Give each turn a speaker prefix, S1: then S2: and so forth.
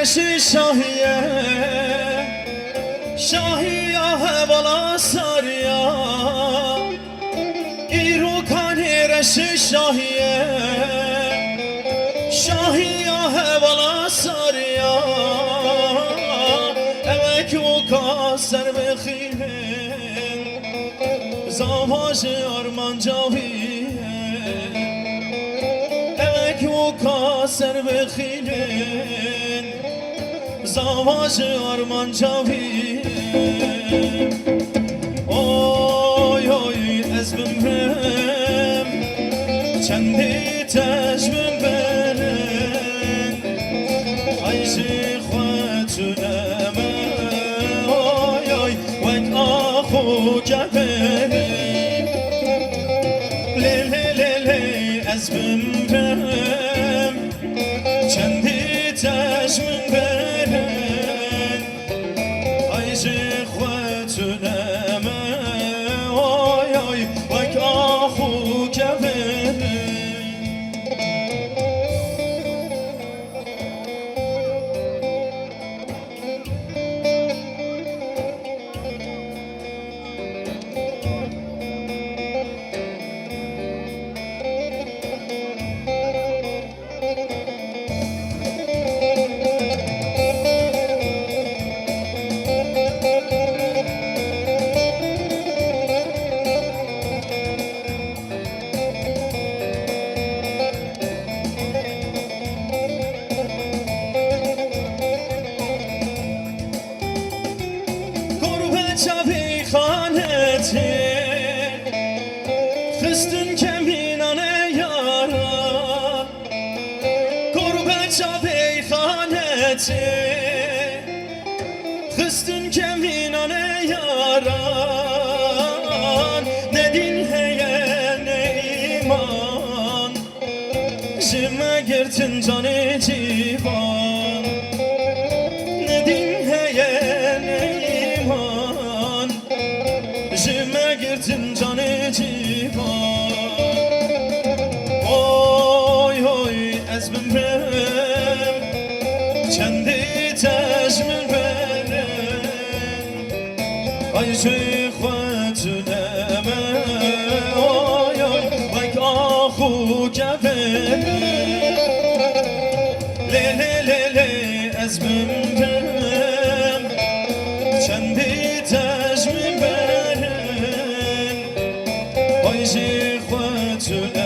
S1: رشی شاهیه شاهیا هوالا ساریا ایرو کانی رشی شاهیه شاهیا هوالا ساریا اوک و کاسر بخیلن زواج آرمان جاویه اوک و کاسر بخیلن زواج آرمان جاویه oy oy ezbimim çendi tecmin berin ayşi xwetüneme oy oy vek axu geberim le le le le ezbimim çendi tecmin berin ayşi xwetüneme وك أخوك بني شبی خانتی خستن کمینانه یاران قربت شبی خانتی خستن کمینانه یاران ندین هیه نه ایمان جمع گرتن جان جیوان ندین هیه نه ایمان جمع گرتن جان جیوان oy oy از بمرم چندی تجمل برم ay چه خودتونمه oy oy وک آخو گبرم لی لی لی لی از بمرم چندی تجمل برم ay چه خودتونمه